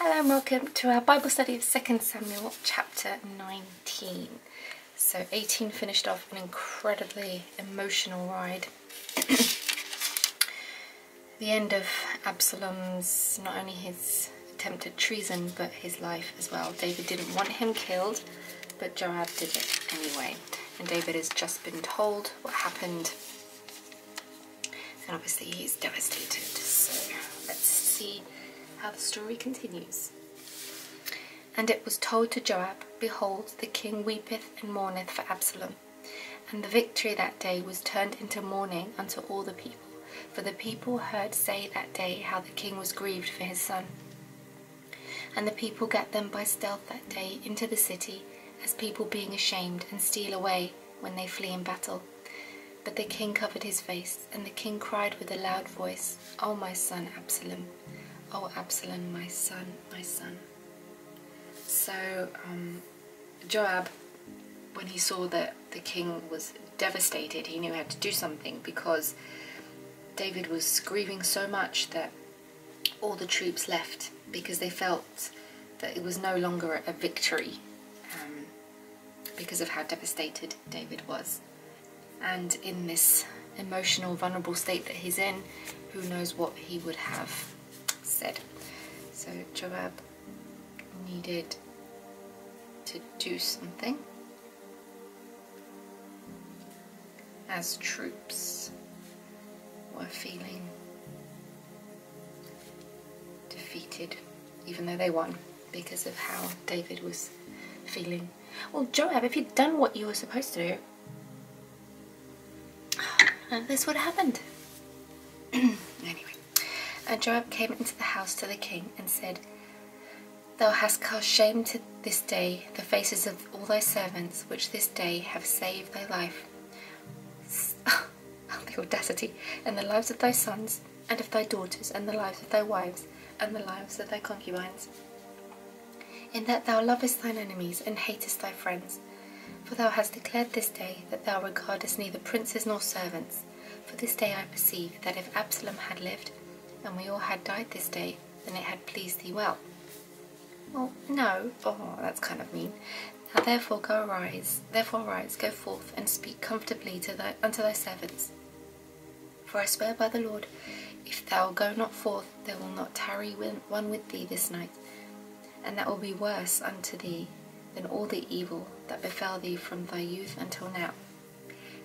Hello and welcome to our Bible study of 2 Samuel chapter 19. So 18 finished off an incredibly emotional ride. The end of Absalom's, not only his attempted treason, but his life as well. David didn't want him killed, but Joab did it anyway. And David has just been told what happened. And obviously he's devastated. So let's see how the story continues. And it was told to Joab, Behold, the king weepeth and mourneth for Absalom. And the victory that day was turned into mourning unto all the people. For the people heard say that day how the king was grieved for his son. And the people gat them by stealth that day into the city, as people being ashamed, and steal away when they flee in battle. But the king covered his face, and the king cried with a loud voice, O my son Absalom, O Absalom, my son, my son. So Joab, when he saw that the king was devastated, he knew he had to do something, because David was grieving so much that all the troops left because they felt that it was no longer a victory because of how devastated David was. And in this emotional, vulnerable state that he's in, who knows what he would have said. So Joab needed to do something, as troops were feeling defeated, even though they won, because of how David was feeling. Well, Joab, if you'd done what you were supposed to do, this would have happened. Anyway, Joab came into the house to the king and said, Thou hast cast shame to this day the faces of all thy servants, which this day have saved thy life. The audacity! And the lives of thy sons, and of thy daughters, and the lives of thy wives, and the lives of thy concubines, in that thou lovest thine enemies, and hatest thy friends. For thou hast declared this day that thou regardest neither princes nor servants. For this day I perceive that if Absalom had lived, and we all had died this day, then it had pleased thee well. Well, no. Oh, that's kind of mean. Now therefore arise, go forth, and speak comfortably unto thy servants. For I swear by the Lord, if thou go not forth, there will not tarry one with thee this night, and that will be worse unto thee than all the evil that befell thee from thy youth until now.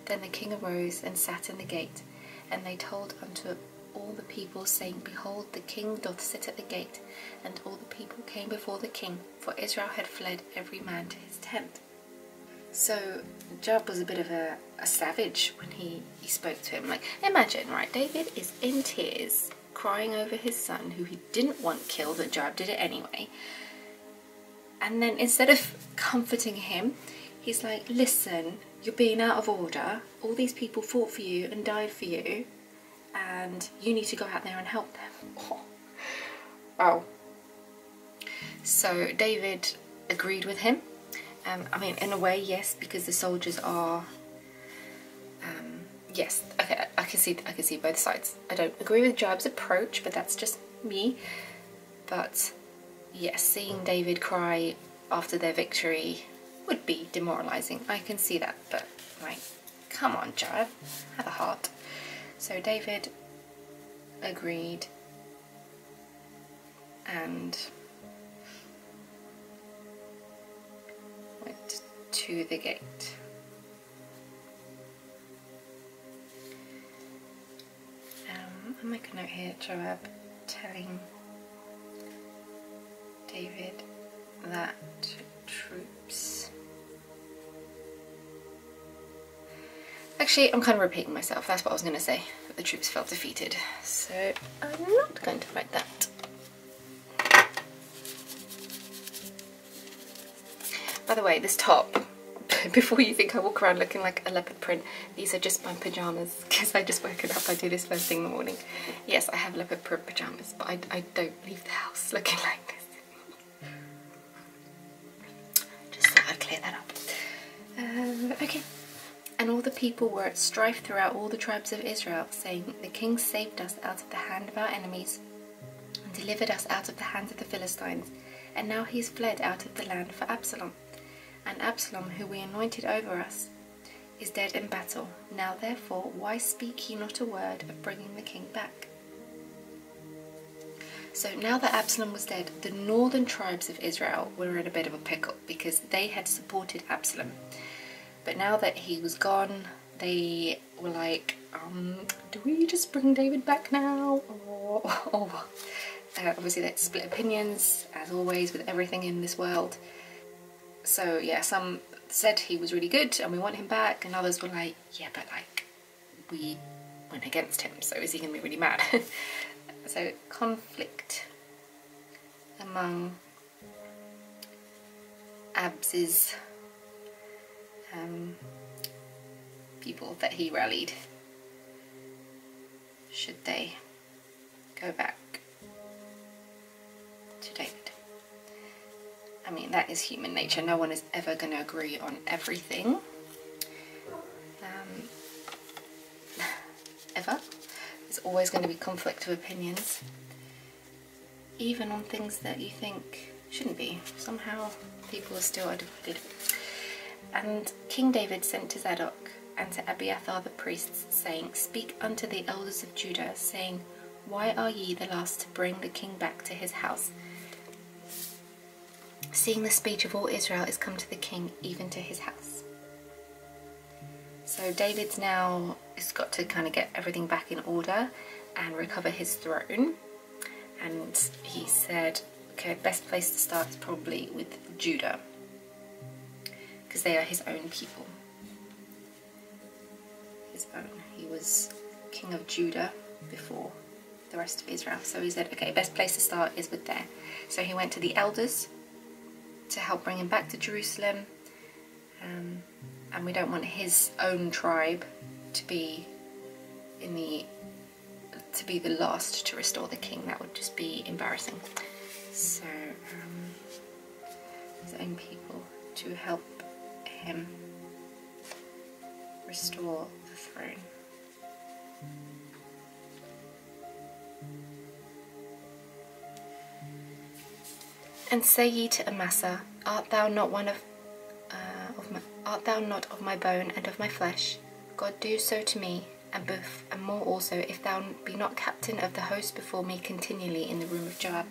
Then the king arose and sat in the gate, and they told unto all the people, saying, Behold, the king doth sit at the gate. And all the people came before the king, for Israel had fled every man to his tent. So Joab was a bit of a savage when he spoke to him. Like, imagine, right, David is in tears, crying over his son, who he didn't want killed, but Joab did it anyway. And then instead of comforting him, he's like, listen, you're being out of order. All these people fought for you and died for you, and you need to go out there and help them. Oh. Wow. So David agreed with him. I mean, in a way, yes, because the soldiers are... yes, okay, I can see both sides. I don't agree with Joab's approach, but that's just me. But yes, seeing David cry after their victory would be demoralising. I can see that, but like, come on, Joab, have a heart. So David agreed and went to the gate. I'll make a note here, Joab telling David that troops... Actually, I'm kind of repeating myself. That's what I was going to say. That the troops felt defeated. So I'm not going to write that. By the way, this top, before you think I walk around looking like a leopard print, these are just my pyjamas, because I just woken up. I do this first thing in the morning. Yes, I have leopard print pyjamas, but I don't leave the house looking like this. Just thought I'd clear that up. Okay. And all the people were at strife throughout all the tribes of Israel, saying, The king saved us out of the hand of our enemies, and delivered us out of the hands of the Philistines, and now he is fled out of the land for Absalom. And Absalom, who we anointed over us, is dead in battle. Now therefore, why speak ye not a word of bringing the king back? So now that Absalom was dead, the northern tribes of Israel were in a bit of a pickle because they had supported Absalom. But now that he was gone, they were like, do we just bring David back now? Or obviously they split opinions, as always with everything in this world. So yeah, some said he was really good and we want him back, and others were like, yeah, but like, we went against him, so is he going to be really mad? So conflict among Abs's people that he rallied. Should they go back to David? I mean, that is human nature. No one is ever going to agree on everything. Ever. There's always going to be conflict of opinions. Even on things that you think shouldn't be. Somehow people are still divided. And King David sent to Zadok and to Abiathar the priests, saying, Speak unto the elders of Judah, saying, Why are ye the last to bring the king back to his house? Seeing the speech of all Israel is come to the king, even to his house. So David's now has got to kind of get everything back in order and recover his throne. And he said, okay, best place to start is probably with Judah, because they are his own people. His own. He was king of Judah before the rest of Israel. So he said, okay, best place to start is with there. So he went to the elders to help bring him back to Jerusalem. And we don't want his own tribe to be the last to restore the king. That would just be embarrassing. So his own people to help him restore the throne. And say ye to Amasa, Art thou not of my bone and of my flesh? God do so to me, and more also, if thou be not captain of the host before me continually in the room of Joab.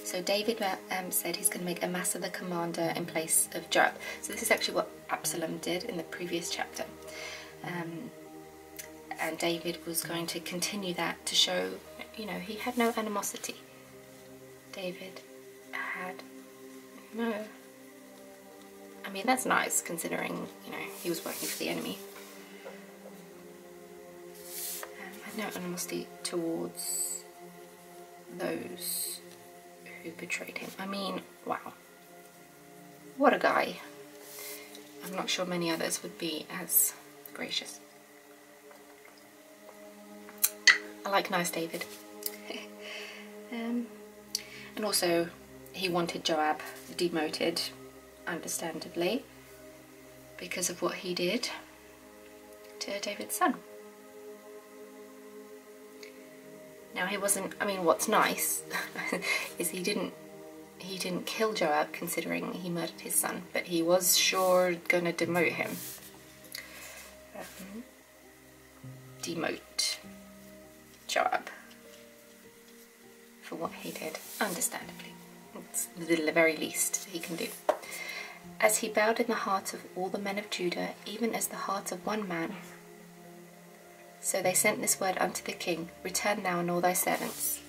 So David said he's going to make Amasa the commander in place of Joab. So this is actually what Absalom did in the previous chapter. And David was going to continue that to show, you know, he had no animosity. David had no... I mean, that's nice considering, you know, he was working for the enemy. Had no animosity towards those who betrayed him. I mean, wow. What a guy. I'm not sure many others would be as gracious. I like nice David. And also, he wanted Joab demoted, understandably, because of what he did to David's son. Now he wasn't, I mean, what's nice is he didn't kill Joab, considering he murdered his son, but he was sure gonna demote him. Demote Joab for what he did, understandably. It's the very least he can do. As he bowed in the heart of all the men of Judah, even as the heart of one man. So they sent this word unto the king, Return thou and all thy servants.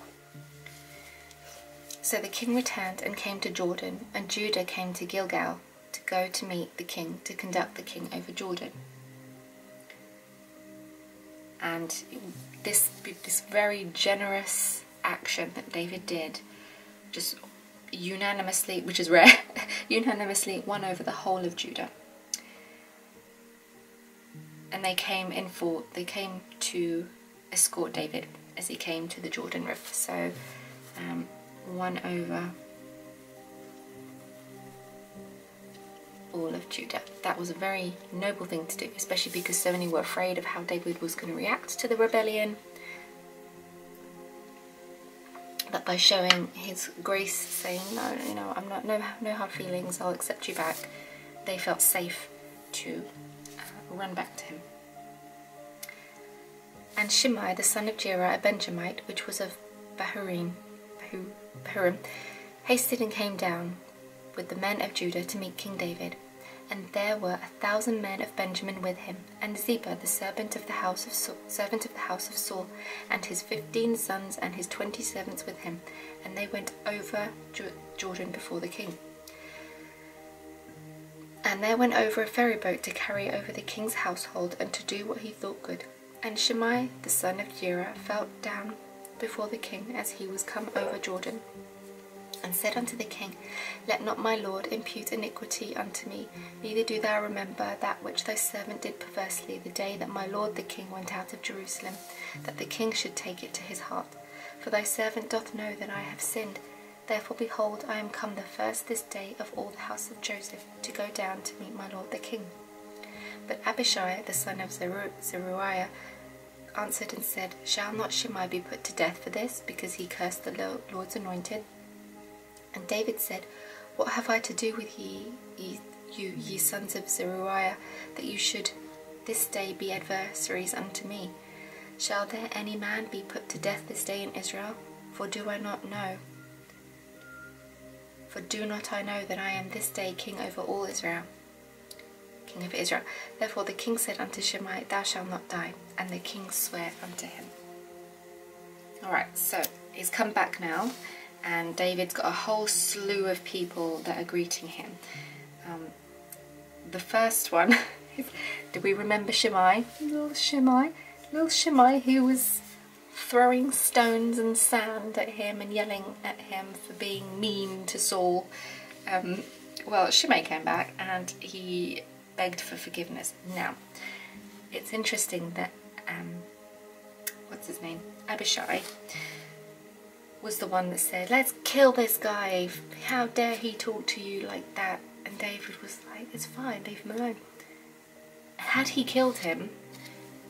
So the king returned and came to Jordan, and Judah came to Gilgal to go to meet the king, to conduct the king over Jordan. And this very generous action that David did, just unanimously, which is rare, unanimously won over the whole of Judah. And they came to escort David as he came to the Jordan River. So won over all of Judah. That was a very noble thing to do, especially because so many were afraid of how David was going to react to the rebellion. by showing his grace, saying, no, you know, I'm not, no hard feelings, I'll accept you back, they felt safe to run back to him. And Shimei, the son of Gera, a Benjamite, which was of Bahurim, hasted and came down with the men of Judah to meet King David. And there were 1,000 men of Benjamin with him, and Ziba, the servant of the house of Saul, and his 15 sons and his 20 servants with him, and they went over Jordan before the king. And there went over a ferry boat to carry over the king's household, and to do what he thought good. And Shimei, the son of Gera, fell down before the king as he was come over Jordan, and said unto the king, Let not my lord impute iniquity unto me, neither do thou remember that which thy servant did perversely the day that my lord the king went out of Jerusalem, that the king should take it to his heart. For thy servant doth know that I have sinned. Therefore, behold, I am come the first this day of all the house of Joseph, to go down to meet my lord the king. But Abishai, the son of Zeruiah, answered and said, Shall not Shimei be put to death for this, because he cursed the Lord's anointed? And David said, What have I to do with ye sons of Zeruiah, that you should this day be adversaries unto me? Shall there any man be put to death this day in Israel? For do not I know that I am this day king over all Israel? King of Israel. Therefore the king said unto Shimei, Thou shalt not die. And the king sware unto him. Alright, so he's come back now, and David's got a whole slew of people that are greeting him. The first one, do we remember Shimei? Little Shimei who was throwing stones and sand at him and yelling at him for being mean to Saul. Well, Shimei came back and he begged for forgiveness. Now, it's interesting that, what's his name? Abishai was the one that said, let's kill this guy, how dare he talk to you like that? And David was like, it's fine, leave him alone. Had he killed him,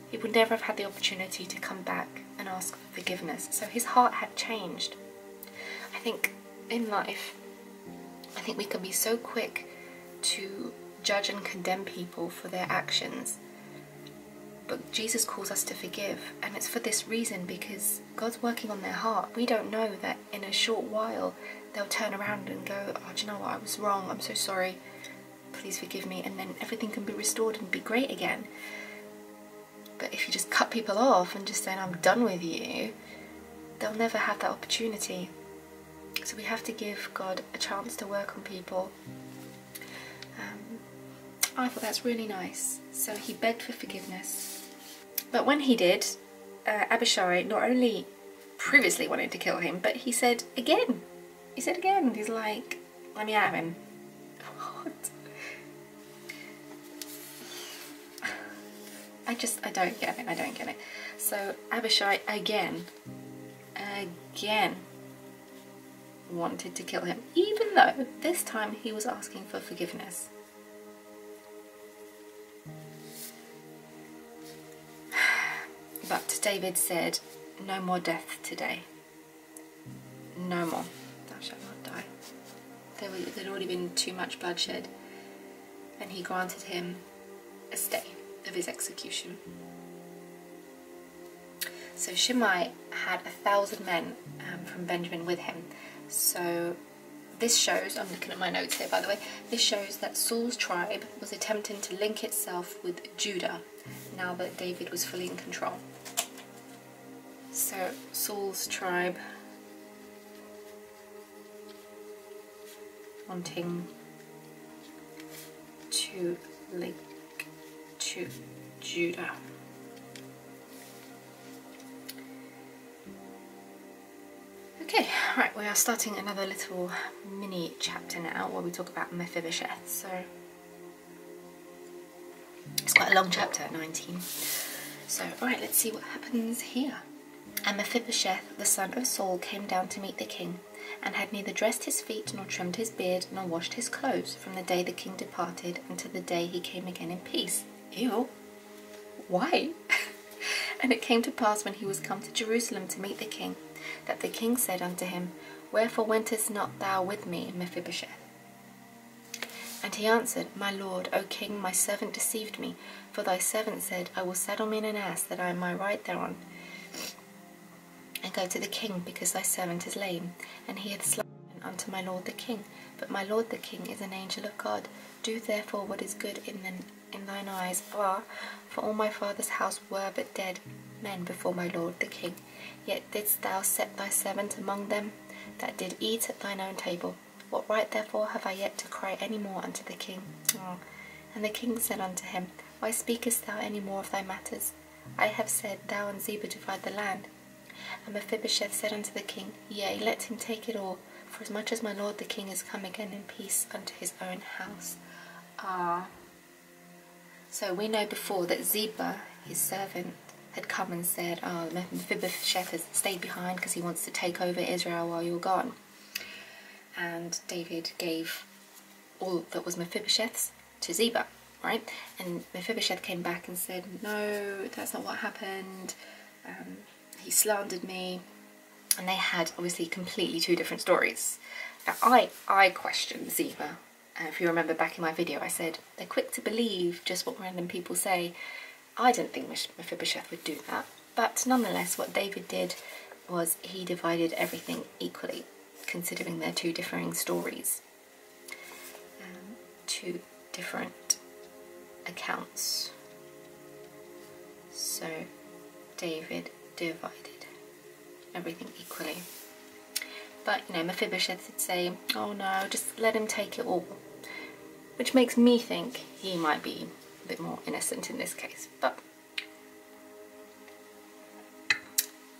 he would never have had the opportunity to come back and ask for forgiveness. So his heart had changed. I think in life, I think we can be so quick to judge and condemn people for their actions. But Jesus calls us to forgive, and it's for this reason, because God's working on their heart. We don't know that in a short while they'll turn around and go, oh, do you know what, I was wrong, I'm so sorry, please forgive me, and then everything can be restored and be great again. But if you just cut people off and just say, I'm done with you, they'll never have that opportunity. So we have to give God a chance to work on people. I thought that's really nice. So he begged for forgiveness. But when he did, Abishai not only previously wanted to kill him, but he said again. He said again. He's like, let me have him. What? I don't get it. I don't get it. So Abishai again wanted to kill him, even though this time he was asking for forgiveness. But David said, no more death today. No more. Thou shalt not die. There'd already been too much bloodshed, and he granted him a stay of his execution. So Shimei had 1,000 men from Benjamin with him. So this shows, I'm looking at my notes here by the way, this shows that Saul's tribe was attempting to link itself with Judah now that David was fully in control. So Saul's tribe wanting to link to Judah. Okay, right, we are starting another little mini chapter now where we talk about Mephibosheth. So it's quite a long chapter, 19. So, alright, let's see what happens here. And Mephibosheth, the son of Saul, came down to meet the king, and had neither dressed his feet, nor trimmed his beard, nor washed his clothes, from the day the king departed until the day he came again in peace. Ew. Why? And it came to pass when he was come to Jerusalem to meet the king, that the king said unto him, Wherefore wentest not thou with me, Mephibosheth? And he answered, My lord, O king, my servant deceived me, for thy servant said, I will saddle me in an ass, that I may ride thereon, and go to the king, because thy servant is lame. And he hath slain unto my lord the king. But my lord the king is an angel of God. Do therefore what is good in thine eyes. For all my father's house were but dead men before my lord the king. Yet didst thou set thy servant among them that did eat at thine own table. What right therefore have I yet to cry any more unto the king? And the king said unto him, Why speakest thou any more of thy matters? I have said, Thou and Ziba divide the land. And Mephibosheth said unto the king, Yea, let him take it all, for as much as my lord the king is come again in peace unto his own house. So we know before that Ziba, his servant, had come and said, Mephibosheth has stayed behind because he wants to take over Israel while you're gone. And David gave all that was Mephibosheth's to Ziba, right? And Mephibosheth came back and said, no, that's not what happened. He slandered me. And they had obviously completely two different stories. Now I questioned Ziba. If you remember back in my video, I said they're quick to believe just what random people say. I didn't think Mephibosheth would do that. But nonetheless, what David did was he divided everything equally, considering their two differing stories. Two different accounts. So David divided everything equally. But, you know, Mephibosheth would say, oh no, just let him take it all. Which makes me think he might be a bit more innocent in this case. But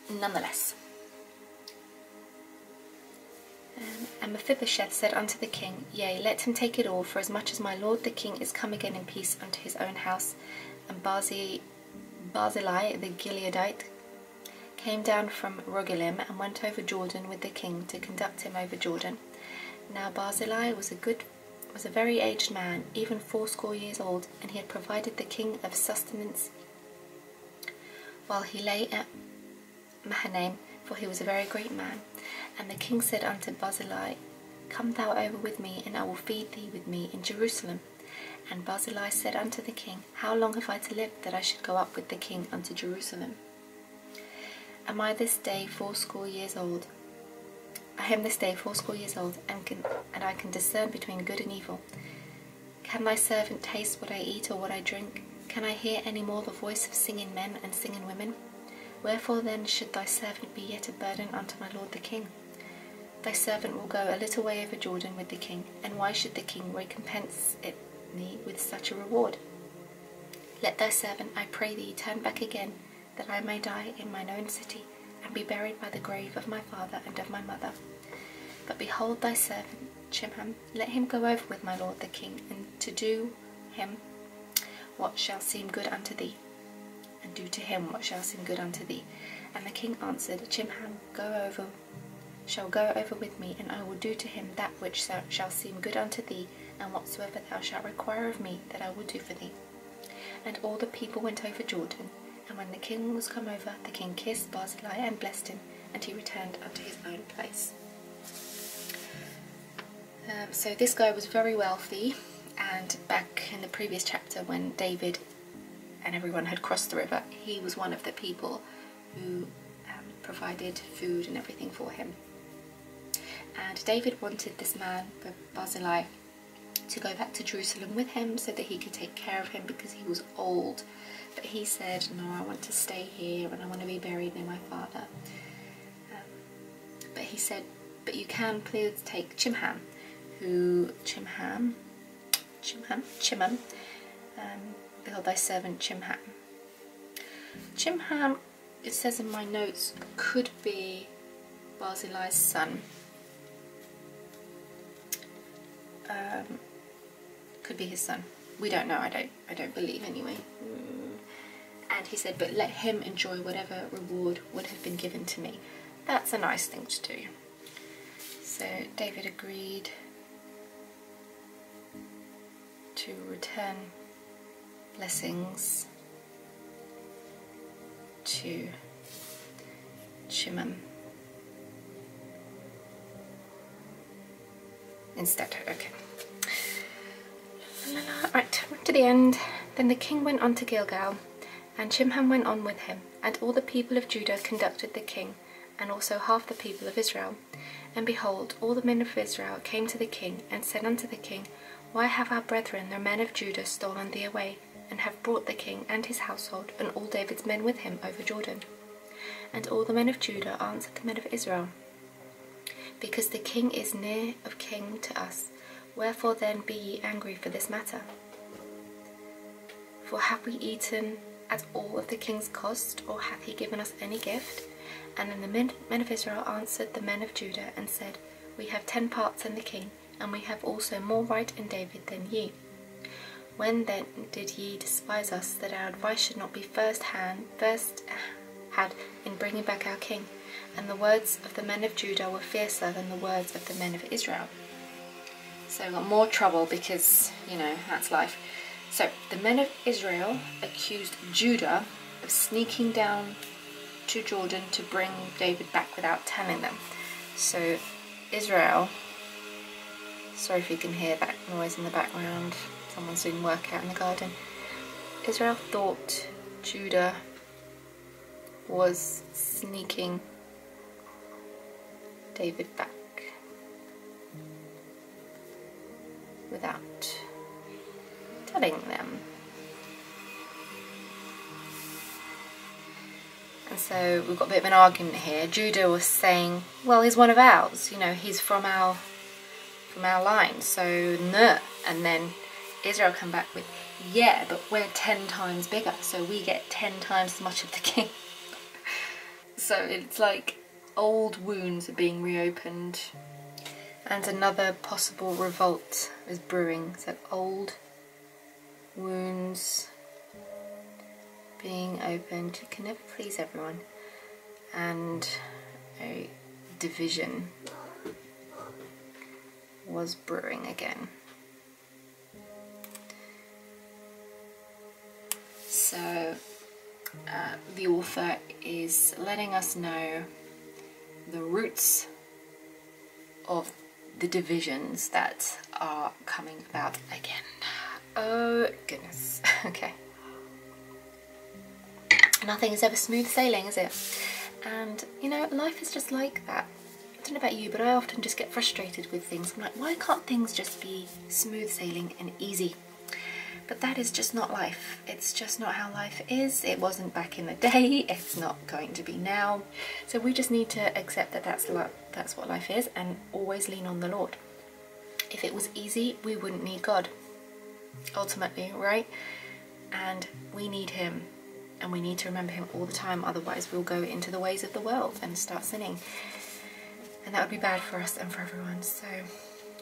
nonetheless. And Mephibosheth said unto the king, Yea, let him take it all, for as much as my lord the king is come again in peace unto his own house. And Barzillai the Gileadite came down from Rogelim and went over Jordan with the king to conduct him over Jordan. Now Barzillai was a very aged man, even 80 years old, and he had provided the king of sustenance while he lay at Mahanaim, for he was a very great man. And the king said unto Barzillai, Come thou over with me, and I will feed thee with me in Jerusalem. And Barzillai said unto the king, How long have I to live, that I should go up with the king unto Jerusalem? Am I this day 80 years old? I am this day 80 years old, and I can discern between good and evil. Can thy servant taste what I eat or what I drink? Can I hear any more the voice of singing men and singing women? Wherefore then should thy servant be yet a burden unto my lord the king? Thy servant will go a little way over Jordan with the king, and why should the king recompense me with such a reward? Let thy servant, I pray thee, turn back again, that I may die in mine own city, and be buried by the grave of my father and of my mother. But behold thy servant Chimham, let him go over with my lord the king, and to do him what shall seem good unto thee, and do to him what shall seem good unto thee. And the king answered, Chimham shall go over with me, and I will do to him that which shall seem good unto thee, and whatsoever thou shalt require of me, that I will do for thee. And all the people went over Jordan. And when the king was come over, the king kissed Barzillai and blessed him, and he returned unto his own place. So this guy was very wealthy, and back in the previous chapter when David and everyone had crossed the river, he was one of the people who provided food and everything for him. And David wanted this man, Barzillai, to go back to Jerusalem with him so that he could take care of him because he was old. But he said, no, I want to stay here and I want to be buried near my father. But he said, but you can please take Chimham, behold thy servant Chimham. Chimham, it says in my notes, could be Barzillai's son. Could be his son. We don't know. I don't believe anyway. And he said, but let him enjoy whatever reward would have been given to me. That's a nice thing to do. So David agreed to return blessings to Chimham, instead. Okay. Right, to the end. Then the king went on to Gilgal, and Chimham went on with him, and all the people of Judah conducted the king, and also half the people of Israel. And behold, all the men of Israel came to the king, and said unto the king, Why have our brethren, the men of Judah, stolen thee away, and have brought the king and his household, and all David's men with him, over Jordan? And all the men of Judah answered the men of Israel, Because the king is near of kin to us, wherefore then be ye angry for this matter? For have we eaten at all of the king's cost, or hath he given us any gift? And then the men of Israel answered the men of Judah, and said, We have 10 parts in the king, and we have also more right in David than ye. When then did ye despise us, that our advice should not be first had in bringing back our king? And the words of the men of Judah were fiercer than the words of the men of Israel. So we got more trouble because, you know, that's life. So the men of Israel accused Judah of sneaking down to Jordan to bring David back without telling them. So Israel, sorry if you can hear that noise in the background, someone's doing work out in the garden. Israel thought Judah was sneaking David back without telling them. And so we've got a bit of an argument here. Judah was saying, well, he's one of ours, you know, he's from our line, so no. And then Israel come back with, yeah, but we're 10 times bigger, so we get 10 times as much of the king. So it's like old wounds are being reopened. And another possible revolt is brewing. So old wounds being opened. You can never please everyone. And a division was brewing again. So the author is letting us know the roots of the divisions that are coming about again. Oh goodness. Okay. Nothing is ever smooth sailing, is it? And you know, life is just like that. I don't know about you, but I often just get frustrated with things. I'm like, why can't things just be smooth sailing and easy? But that is just not life. It's just not how life is. It wasn't back in the day. It's not going to be now. So we just need to accept that that's what life is, and always lean on the Lord. If it was easy, we wouldn't need God, ultimately, right? And we need him, and we need to remember him all the time. Otherwise we'll go into the ways of the world and start sinning, and that would be bad for us and for everyone. So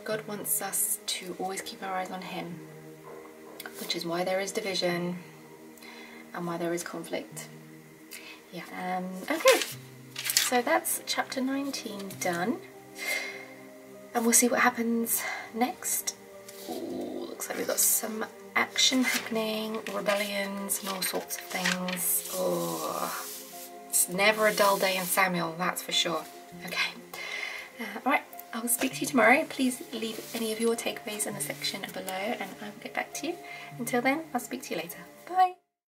God wants us to always keep our eyes on him, which is why there is division and why there is conflict. Yeah. Okay, so that's chapter 19 done, and we'll see what happens next. Ooh, looks like we've got some action happening, rebellions and all sorts of things. Oh, it's never a dull day in Samuel, that's for sure. Okay, alright, I will speak to you tomorrow. Please leave any of your takeaways in the section below and I will get back to you. Until then, I'll speak to you later. Bye!